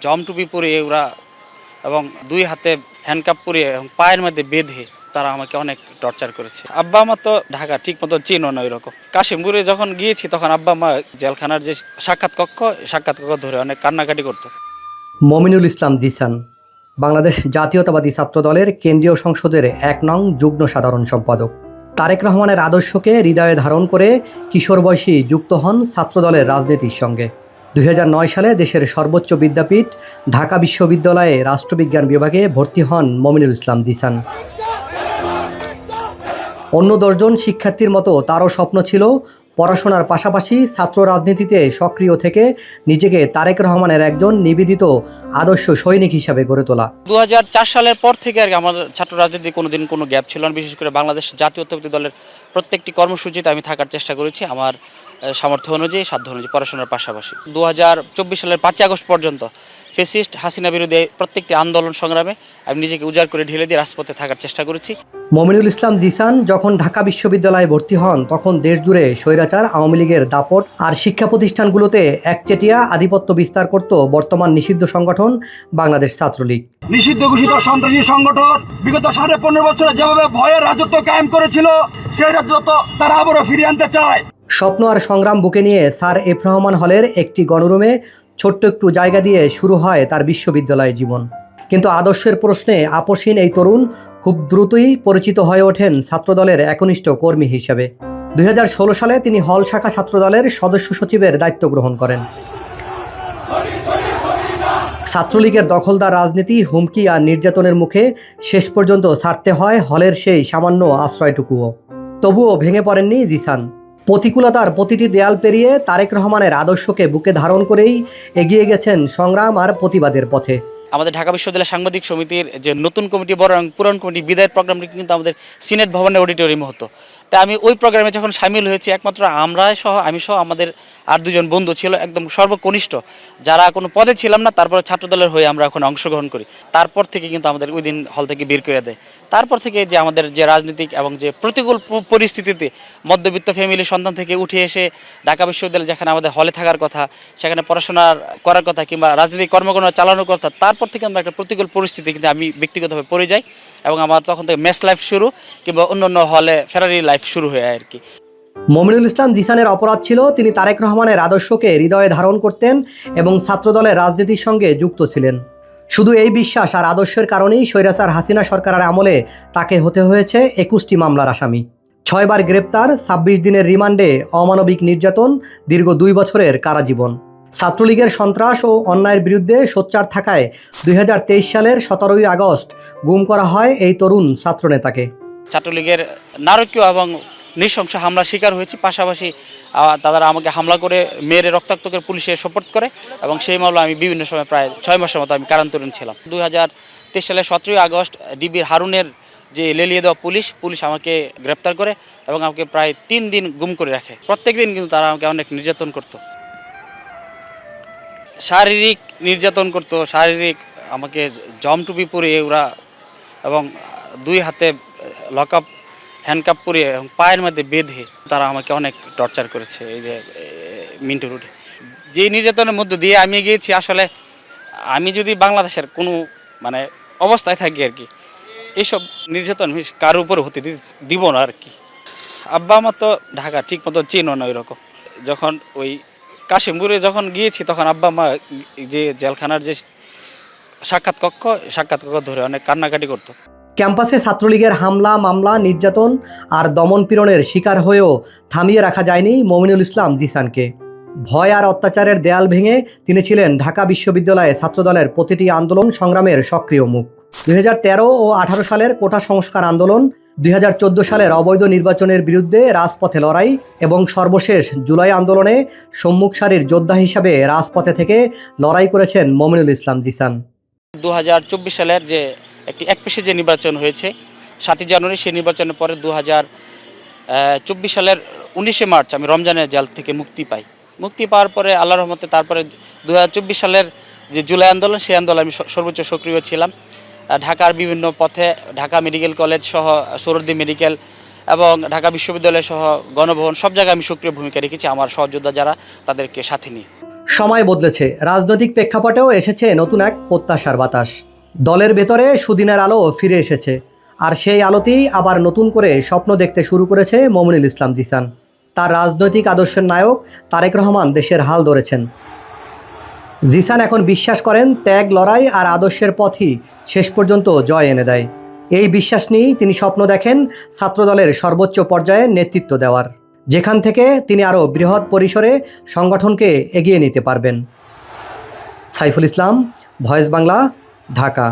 জমটুপি পরিয়ে ওরা এবং দুই হাতে হ্যান্ডকাপ পরিয়ে এবং পায়ের মধ্যে বেঁধে তারা আমাকে অনেক টর্চার করেছে। আব্বা মা তো ঢাকা ঠিক মতো চিনো না ওইরকম। কাশিমপুরে যখন গিয়েছি তখন আব্বা মা জেলখানার যে সাক্ষাৎ কক্ষ ধরে অনেক কান্নাকাটি করতো। মমিনুল ইসলাম জিসান বাংলাদেশ জাতীয়তাবাদী ছাত্রদলের কেন্দ্রীয় সংসদের ১ নং যুগ্ম সাধারণ সম্পাদক। তারেক রহমানের আদর্শকে হৃদয়ে ধারণ করে কিশোর বয়সী যুক্ত হন ছাত্রদলের রাজনীতির সঙ্গে। ২০০৯ সালে দেশের সর্বোচ্চ বিদ্যাপীঠ ঢাকা বিশ্ববিদ্যালয়ে রাষ্ট্রবিজ্ঞান বিভাগে ভর্তি হন মমিনুল ইসলাম জিসান। অন্য ১০ জন শিক্ষার্থীর মতো তারও স্বপ্ন ছিল পড়াশোনার পাশাপাশি ছাত্র রাজনীতিতে সক্রিয় থেকে নিজেকে তারেক রহমানের একজন নিবেদিত আদর্শ সৈনিক হিসাবে গড়ে তোলা। ২০০৪ সালের পর থেকে আর কি আমার ছাত্র রাজনীতি কোনোদিন কোনো গ্যাপ ছিল না। বিশেষ করে বাংলাদেশ জাতীয়তাবাদী দলের প্রত্যেকটি কর্মসূচিতে আমি থাকার চেষ্টা করেছি আমার সামর্থ্য অনুযায়ী, সাধ্য অনুযায়ী পড়াশোনার পাশাপাশি। ২০২৪ সালের ৫ আগস্ট পর্যন্ত ফ্যাসিস্ট হাসিনা বিরোধী প্রত্যেকটি আন্দোলন সংগ্রামে আমি নিজেকে উজাড় করে ঢেলে দিয়ে রাজপথে থাকার চেষ্টা করেছি। মমিনুল ইসলাম জিসান যখন ঢাকা বিশ্ববিদ্যালয়ে ভর্তি হন তখন দেশজুড়ে স্বৈরাচার আওয়ামী লীগের দাপট আর শিক্ষা প্রতিষ্ঠানগুলোতে একচেটিয়া আধিপত্য বিস্তার করত বর্তমান নিষিদ্ধ সংগঠন বাংলাদেশ ছাত্রলীগ। নিষিদ্ধ ঘোষিত সন্ত্রাসী সংগঠন বিগত 15.5 বছরে যেভাবে ভয়ের রাজত্ব কায়েম করেছিল সেই রাজত্ব তারা আবারও ফিরিয়ে আনতে চায়। স্বপ্ন আর সংগ্রাম বুকে নিয়ে স্যার এফ রহমান হলের একটি গণরুমে ছোট্ট একটু জায়গা দিয়ে শুরু হয় তার বিশ্ববিদ্যালয় জীবন। কিন্তু আদর্শের প্রশ্নে আপোষহীন এই তরুণ খুব দ্রুতই পরিচিত হয়ে ওঠেন ছাত্রদলের একনিষ্ঠ কর্মী হিসেবে। ২০১৬ সালে তিনি হল শাখা ছাত্রদলের সদস্য সচিবের দায়িত্ব গ্রহণ করেন। ছাত্রলীগের দখলদার রাজনীতি, হুমকি আর নির্যাতনের মুখে শেষ পর্যন্ত ছাড়তে হয় হলের সেই সামান্য আশ্রয়টুকুও। তবুও ভেঙে পড়েননি জিসান। প্রতিকূলতার প্রতিটি দেয়াল পেরিয়ে তারেক রহমানের আদর্শকে বুকে ধারণ করেই এগিয়ে গেছেন সংগ্রাম আর প্রতিবাদের পথে। আমাদের ঢাকা বিশ্ববিদ্যালয় সাংবাদিক সমিতির যে নতুন কমিটি বড় এবং পুরান কমিটি বিদায়ের প্রোগ্রামটি কিন্তু আমাদের সিনেট ভবনের অডিটোরিয়ামে হতো। তাই আমি ওই প্রোগ্রামে যখন সামিল হয়েছি একমাত্র আমি সহ আমাদের আর 2 জন বন্ধু ছিল একদম সর্বকনিষ্ঠ, যারা কোনো পদে ছিলাম না, তারপরে ছাত্রদলের হয়ে আমরা এখন অংশগ্রহণ করি। তারপর থেকে কিন্তু আমাদের ওই দিন হল থেকে বের করে দেয়। তারপর থেকে যে আমাদের যে রাজনীতিক এবং যে প্রতিকূল পরিস্থিতিতে মধ্যবিত্ত ফ্যামিলির সন্তান থেকে উঠে এসে ঢাকা বিশ্ববিদ্যালয় যেখানে আমাদের হলে থাকার কথা, সেখানে পড়াশোনা করার কথা কিংবা রাজনৈতিক কর্মকাণ্ড চালানোর কথা, তারপর থেকে আমরা একটা প্রতিকূল পরিস্থিতি কিন্তু আমি ব্যক্তিগতভাবে পড়ে যাই এবং আমার তখন থেকে মেস লাইফ শুরু কিংবা অন্য হলে ফেরারি লাইফ শুরু হয়ে আর কি। মমিনুল ইসলাম জিসানের অপরাধ ছিল তিনি তারেক রহমানের আদর্শকে হৃদয়ে ধারণ করতেন এবং ছাত্রদলের রাজনীতির সঙ্গে যুক্ত ছিলেন। শুধু এই বিশ্বাস আর আদর্শের কারণেই স্বৈরাচার হাসিনা সরকারের আমলে তাকে হতে হয়েছে 21টি মামলার আসামি, 6 বার গ্রেপ্তার, 26 দিনের রিমান্ডে, অমানবিক নির্যাতন, দীর্ঘ 2 বছরের কারাজীবন। ছাত্রলীগের সন্ত্রাস ও অন্যায়ের বিরুদ্ধে সোচ্চার থাকায় 2023 সালের 17ই আগস্ট গুম করা হয় এই তরুণ ছাত্রনেতাকে। ছাত্রলীগের নারকীয় এবং নৃশংস হামলার শিকার হয়েছি। পাশাপাশি তারা আমাকে হামলা করে মেয়ের রক্তাক্ত করে পুলিশে সোপর্দ করে এবং সেই মামলা আমি বিভিন্ন সময় প্রায় 6 মাসের মতো আমি কারান্তরীণ ছিলাম। 2023 সালের 17ই আগস্ট ডিবির হারুনের যে লেলিয়ে দেওয়া পুলিশ আমাকে গ্রেপ্তার করে এবং আমাকে প্রায় 3 দিন গুম করে রাখে। প্রত্যেক দিন কিন্তু তারা আমাকে অনেক নির্যাতন করতো, শারীরিক নির্যাতন করতো, আমাকে জমটুপি পরিয়ে ওরা এবং 2 হাতে লকআপ হ্যান্ডকাপ পরিয়ে এবং পায়ের মধ্যে বেঁধে তারা আমাকে অনেক টর্চার করেছে। এই যে মিন্টু রোডে যে নির্যাতনের মধ্যে দিয়ে আমি গিয়েছি, আসলে আমি যদি বাংলাদেশের কোনো অবস্থায় থাকি আর কি, এইসব নির্যাতন কারোর উপরে হতে দিব না আর কি। আব্বা মা তো ঢাকা ঠিক মতো চিনো না ওইরকম। যখন ওই কাশিমপুরে যখন গিয়েছি তখন আব্বা মা যে জেলখানার যে সাক্ষাৎ কক্ষ ধরে অনেক কান্নাকাটি করতো। ক্যাম্পাসে ছাত্রলীগের হামলা, মামলা, নির্যাতন আর দমনপীড়নের শিকার হয়েও থামিয়ে রাখা যায়নি মমিনুল ইসলাম জিসানকে। ভয় আর অত্যাচারের দেয়াল ভেঙে তিনি ছিলেন ঢাকা বিশ্ববিদ্যালয়ে ছাত্রদলের প্রতিটি আন্দোলন সংগ্রামের সক্রিয় মুখ। 2013 ও 18 সালের কোটা সংস্কার আন্দোলন, 2014 সালের অবৈধ নির্বাচনের বিরুদ্ধে রাজপথে লড়াই এবং সর্বশেষ জুলাই আন্দোলনে সম্মুখ সারির যোদ্ধা হিসাবে রাজপথে থেকে লড়াই করেছেন মমিনুল ইসলাম জিসান। 2024 সালের যে একটি একপেশে যে নির্বাচন হয়েছে 7ই জানুয়ারি, সেই নির্বাচনের পরে 2024 সালের 19শে মার্চ আমি রমজানের জেল থেকে মুক্তি পাওয়ার পরে আল্লাহর রহমতে তারপরে 2024 সালের যে জুলাই আন্দোলন, সেই আন্দোলন আমি সর্বোচ্চ সক্রিয় ছিলাম। ঢাকার বিভিন্ন পথে, ঢাকা মেডিকেল কলেজ সহ সোহরাওয়ার্দী মেডিকেল এবং ঢাকা বিশ্ববিদ্যালয় সহ গণভবন, সব জায়গায় আমি সক্রিয় ভূমিকা রেখেছি আমার সহযোদ্ধা যারা তাদেরকে সাথে নিয়ে। সময় বদলেছে, রাজনৈতিক প্রেক্ষাপটেও এসেছে নতুন এক প্রত্যাশার বাতাস। দলের ভেতরে সুদিনের আলো ফিরে এসেছে, আর সেই আলোতেই আবার নতুন করে স্বপ্ন দেখতে শুরু করেছে মমিনুল ইসলাম জিসান। তার রাজনৈতিক আদর্শের নায়ক তারেক রহমান দেশের হাল ধরেছেন। জিসান এখন বিশ্বাস করেন ত্যাগ, লড়াই আর আদর্শের পথই শেষ পর্যন্ত জয় এনে দেয়। এই বিশ্বাস নিয়েই তিনি স্বপ্ন দেখেন ছাত্রদলের সর্বোচ্চ পর্যায়ে নেতৃত্ব দেওয়ার, যেখান থেকে তিনি আরও বৃহৎ পরিসরে সংগঠনকে এগিয়ে নিতে পারবেন। সাইফুল ইসলাম, ভয়েস বাংলা, ঢাকা।